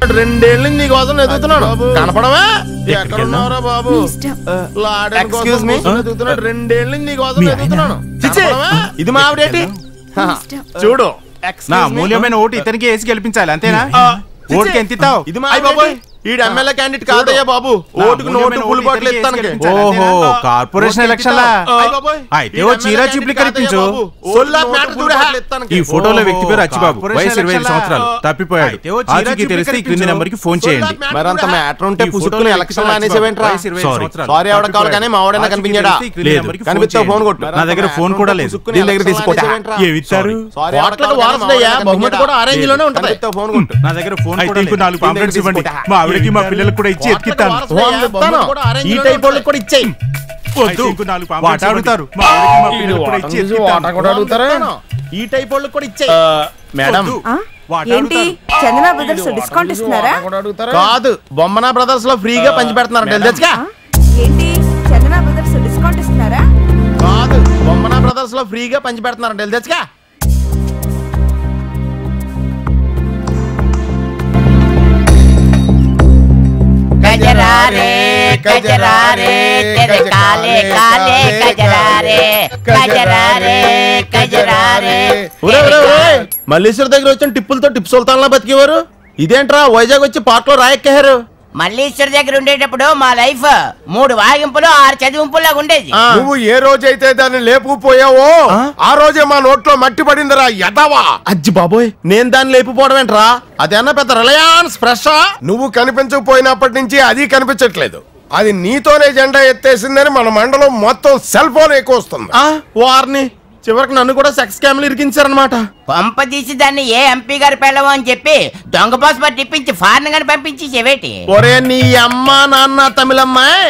2 ఏళ్ళ నీకోసం ఎదుగుతున్నాను కనపడవా ఎక్కడున్నారా బాబు ఎక్స్క్యూజ్ మీ 2 ఏళ్ళ నీకోసం ఎదుగుతున్నాను ఇది మా ఆవిడేంటి చూడు నా మూల్యమైన ఓటు ఇతనికి వేసి గెలిపించాలి అంతేనా ఓటుకి ఎంత ఇస్తావు ఇది మా బాబోయ్ ఈ ఎమ్మెల్యే క్యాండిడేట్ కాదయ్యా బాబు ఓటుకు నోటు ఫుల్ బాటిల్ ఇస్తాను ఓహో కార్పొరేషన్ ఎలక్షన్ లా అయితే ఓ చీరా చిప్లి కనిపించు ఈ ఫోటోలో వ్యక్తి పేరు అచ్చిబాబు వయసు 25 సంవత్సరాలు తప్పిపోయాడు ఆచూకీ తెలిస్తే ఈ క్రింది నంబర్ కి ఫోన్ చేయండి మరంత మ్యాటర్ ఉంటే పుసుక్కుని ఎలక్షన్ అనేసేవేంట్రా సారీ ఆవిడ కావాలి కానీ మా ఆవిడైనా కనిపించాడా కనిపిస్తే ఫోన్ కొట్టు నా దగ్గర ఫోన్ కూడా లేదు దీని దగ్గర తీసుకుంటా ఏమి ఇచ్చారు బహుమతి కూడా ఆ రేంజ్ లోనే ఉంటుంది ఫోన్ కొట్టు నా దగ్గర ఫోన్ కూడా 4 పాంప్లెట్స్ ఇవ్వండి మా ఆవిడకి మా పిల్లలకు కూడా ఇచ్చి ఎత్తిస్తాను ఈ టైప్ వాళ్ళకి కూడా ఇచ్చేయి వాట అడుగుతారు ఈ టైప్ వాళ్ళకి కూడా ఇచ్చేయి మేడం ఏంటి చందన బ్రదర్స్ డిస్కౌంట్ ఇస్తున్నారా కాదు బొమ్మనా బ్రదర్స్ లో ఫ్రీగా పంచి పెడుతున్నారు తెలుసుగా ఏంటి చందన బ్రదర్స్ డిస్కౌంట్ ఇస్తున్నారా కాదు బొమ్మనా బ్రదర్స్ లో ఫ్రీగా పంచి పెడుతున్నారు తెలుసుగా कजरारे कजरारे तेरे काले काले कजरारे कजरारे कजरारे మల్లేశ్వర దగ్గర వచ్చిన టిప్పులతో టిప్ సుల్తాన్లా బతికేవారు ఇదేంట్రా వైజాగ్ వచ్చి పాటలో రాయెక్కారు మల్లేశ్వర దగ్గర ఉండేటప్పుడు మా లైఫ్ 3 వాగింపులు 6 చదివింపులాగా ఉండేది నువ్వు ఏ రోజైతే దాన్ని లేపుకుపోయావో ఆ రోజే మా నోట్లో మట్టి పడిందిరా యదవా అజ్జి బాబోయ్ నేను దాన్ని లేపుపోవడం ఏంట్రా అదేనా పెద్ద రిలయన్స్ ఫ్రెష్ నువ్వు కనిపించకపోయినప్పటి నుంచి అది కనిపించట్లేదు అది నీతోనే జెండా ఎత్తేసిందని మన మండలం మొత్తం సెల్ ఫోన్ ఎక్కువ వస్తుంది వారిని చివరికి నన్ను కూడా సెక్స్ క్యామ్లు ఇరికించారనమాట పంపదీసి దాన్ని ఏ ఎంపీ గారి పెళ్ళవు అని చెప్పి దొంగ పాస్పోర్ట్ ఇప్పించి ఫారెన్ గాని పంపించి చెవేటి ఒరే నీ అమ్మ నాన్న తమిళమ్మాయి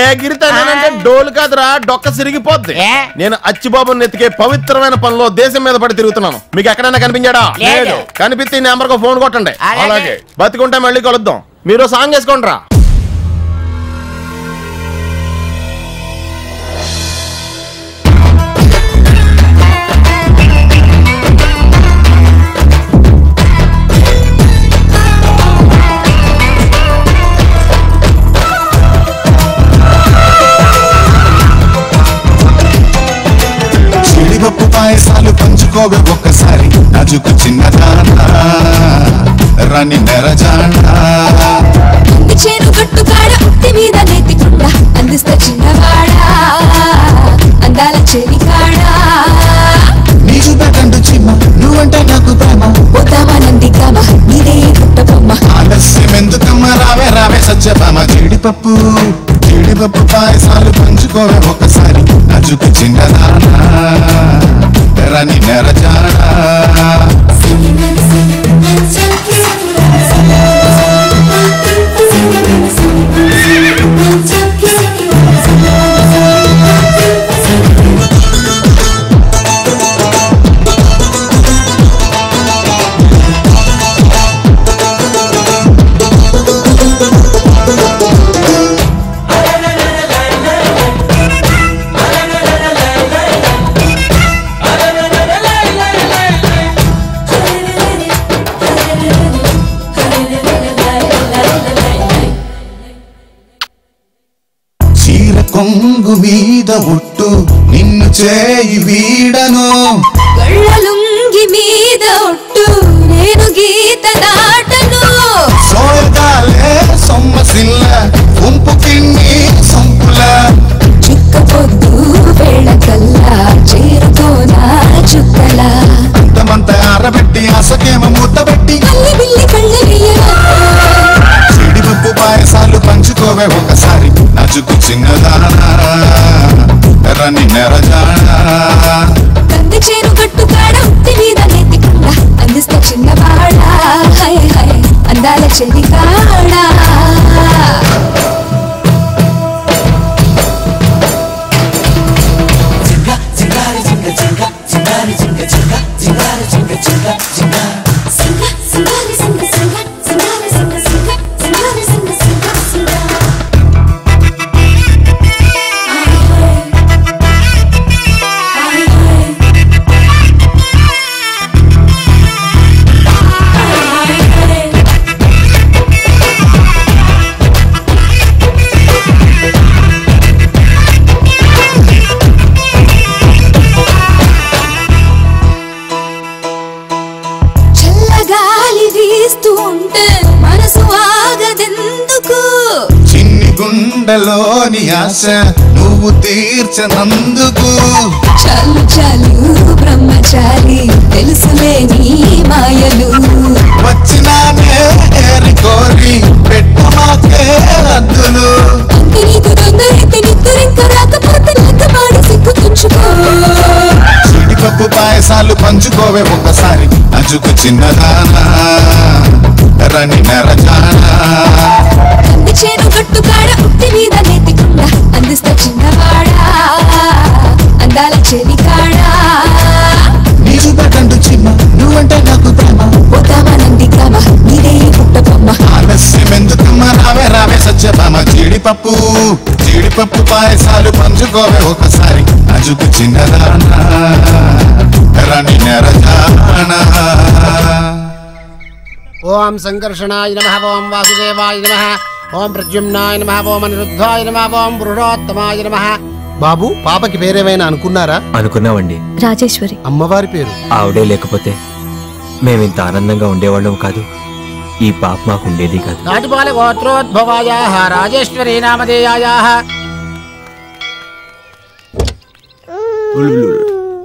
ఎగిరితానంటే డోలు కాదురా డొక్క సిరిగిపోద్ది నేను అచ్చిబాబుని ఎత్తికే పవిత్రమైన పనిలో దేశం మీద పడి తిరుగుతున్నాను మీకు ఎక్కడైనా కనిపించాడా లేదు కనిపిస్తే ఈ నెంబర్కు ఫోన్ కొట్టండి అలాగే బతికుంటే మళ్ళీ కలుద్దాం మీరు సాంగ్ వేసుకోండి రా పాయసాలు పంచుకోవే ఒక్కసారి నాజుకు చిన్నదానా రాని నెరజానా చేను కట్టుకాడ ఉత్తి మీద నెత్తికుండా అందిస్తా చిన్నవాడా అందాల చెలికాడా నీ చూపెట్టండు చిమ్మ నువ్వంటే నాకు ప్రేమ పోతామా నందిగామా నీదే పుట్టబొమ్మ ఆలస్యం ఎందుకమ్మ రావే రావే సత్యభామ జీడిపప్పు పాయసాలు పంచుకోవే ఒకసారి నాజుకు చిన్నదానా రాని నెరజానా కొంగు మీద ఉట్టు నిన్ను చేయి వీడను గళ్ళలుంగి మీద ఉట్టు నేను గీత దాటను సోయగాలే సొమ్మసిల్ల ఉంపు కిన్ని సొంపుల చిక్కపొద్దు వేళకల్లా చేరుకోనా చుక్కల అంతమంత ఆరబెట్టి అసకేమ మూతబెట్టి కళ్ళి బిల్లి కళ్ళి జీడిపప్పు పాయసాలు పంచుకోవే ఒకసారి నాజుకు చిన్నదానా రని నెరజానా కంది చేను కట్టుకాడ ఉత్తి మీద నెత్తికుండా అందిస్తా చిన్నవాడా హై హై అందాల చెలికాడా ఆశ నువ్వు తీర్చనందుకు. చాలు చాలు బ్రహ్మచారి తెలుసులే నీ మాయలు. వచ్చినానే ఏరి కోరి పెట్టమాకే అద్దులు. నీకు తొందరైతే నిద్రింక రాకపోతే లెక్కపాడి సిగ్గు తుంచుకో. జీడిపప్పు పాయసాలు పంచుకోవే ఒకసారి అజుకు చిన్నదానా రని నెరజానా. కంది చేను కట్టుకాడ ఉట్టి మీద నెత్తికుండా అందిస్తా చిన్నవాడా అందాల చెవి కాడా. నీ చూపటండు చిమ్మ నువ్వంటే నాకు ప్రేమ. పోతామా నందికామ నీదే పుట్టబొమ్మ. ఆలస్యం ఎందుకమ్మ రావే రావే సత్యభామ. జీడిపప్పు పాయసాలు పంచుకోవే ఒకసారి అజుకు చిన్నదానా రని నెరజానా. ఓం సంకర్షణాయ నమః ఓం వాసుదేవాయ నమః ఓం ప్రద్యుమ్నాయ నమః ఓం అనిరుద్ధాయ నమః ఓం పురుషోత్తమాయ నమః. బాబు పాపకి పేరేమైనా అనుకున్నారా? అనుకున్నామండి. రాజేశ్వరి. అమ్మవారి పేరు? ఆవిడే లేకపోతే మేమింత ఆనందంగా ఉండేవాళ్ళం కాదు. ఈ పాప మాకు ఉండేది కాదు. నాటిపాల గోత్రోద్భవాయాః రాజేశ్వరీ నామధేయాయాః.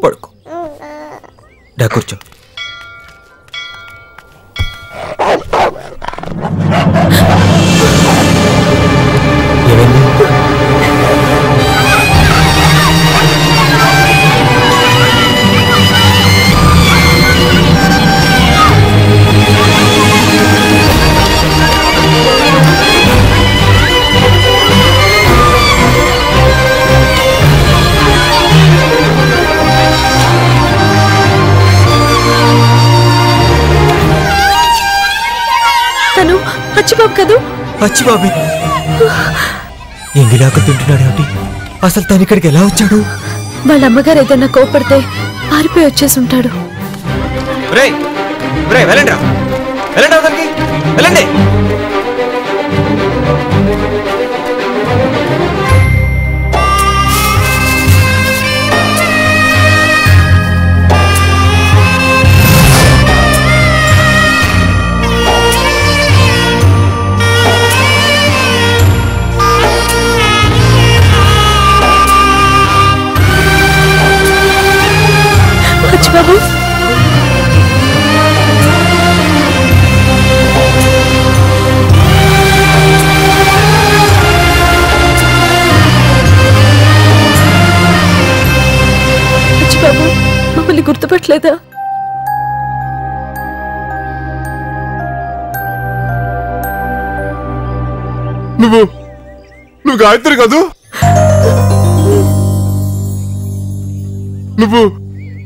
పడుకో డా కూర్చో. ఏమైంది? తను అచ్చిబాబు కదూ? అచ్చిబాబు ఎంగిలాక తింటున్నాడు ఏమిటి? అసలు తను ఇక్కడికి ఎలా వచ్చాడు? వాళ్ళ అమ్మగారు ఏదైనా కోపడితే పారిపోయి వచ్చేసి ఉంటాడు. వెళ్ళండి అవతలికి వెళ్ళండి. బాబు బాబు మమ్మల్ని గుర్తుపట్టలేదా? నువ్వు గాయత్రి కదూ? నువ్వు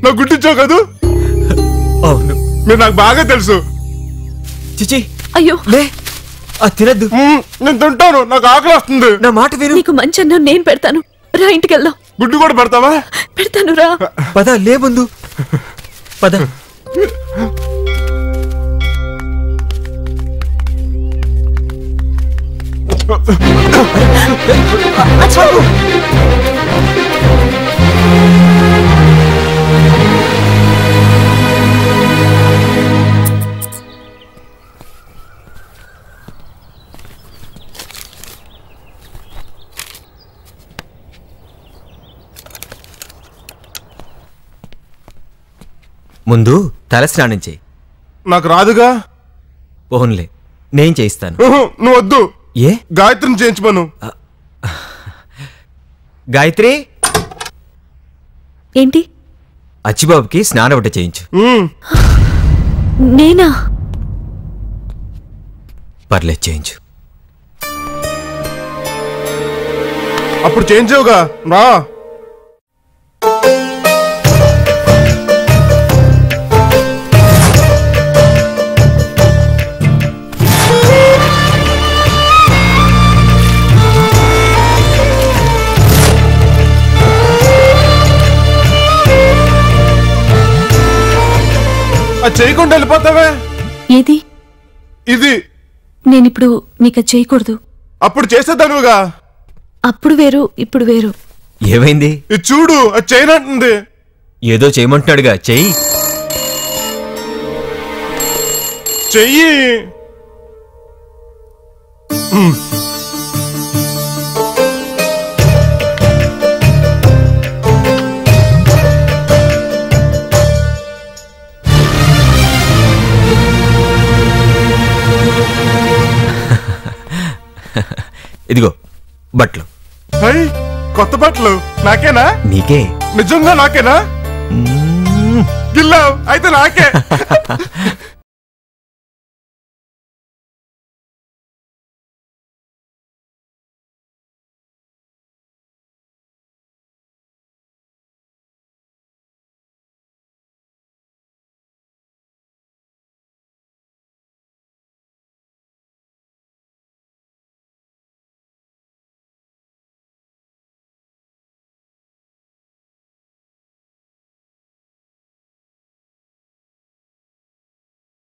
నాకు గుర్తించావు కదూ? అవును. మీరు నాకు బాగా తెలుసు. చిచి అయ్యో లే తినద్దు. నేను తింటాను, నాకు ఆకలి వస్తుంది. నా మాట విను. నీకు మంచి అన్నం నేను పెడతాను, రా ఇంటికి వెళ్దాం. గుడ్డు కూడా పెడతావా? పెడతాను రా. పద లే ముందు పద. ముందు తలస్నానం చేయి. నాకు రాదుగా. ఓన్లే నేను చేయిస్తాను. నువ్వు వద్దు. ఏ? గాయత్రిని చేయించమను. గాయత్రి ఏంటి? అచ్చిబాబుకి స్నానం ఒకటి చేయించు. నేనా? పర్లేదు చేయించు. అప్పుడు చేయించావుగా, రా. అది చేయకుండా వెళ్ళిపోతావే. ఏది? ఇది. నేనిప్పుడు నీకు చేయకూడదు. అప్పుడు చేసేదానుగా. అప్పుడు వేరు, ఇప్పుడు వేరు. ఏమైంది? ఇది చూడు, అది చేయనంటుంది. ఏదో చేయమంటున్నాడుగా, చెయ్యి. చెయ్యి. ఇదిగో బట్టలు. కొత్త బట్టలు నాకేనా? నీకే. నిజంగా నాకేనా? గిల్లావు అయితే నాకే.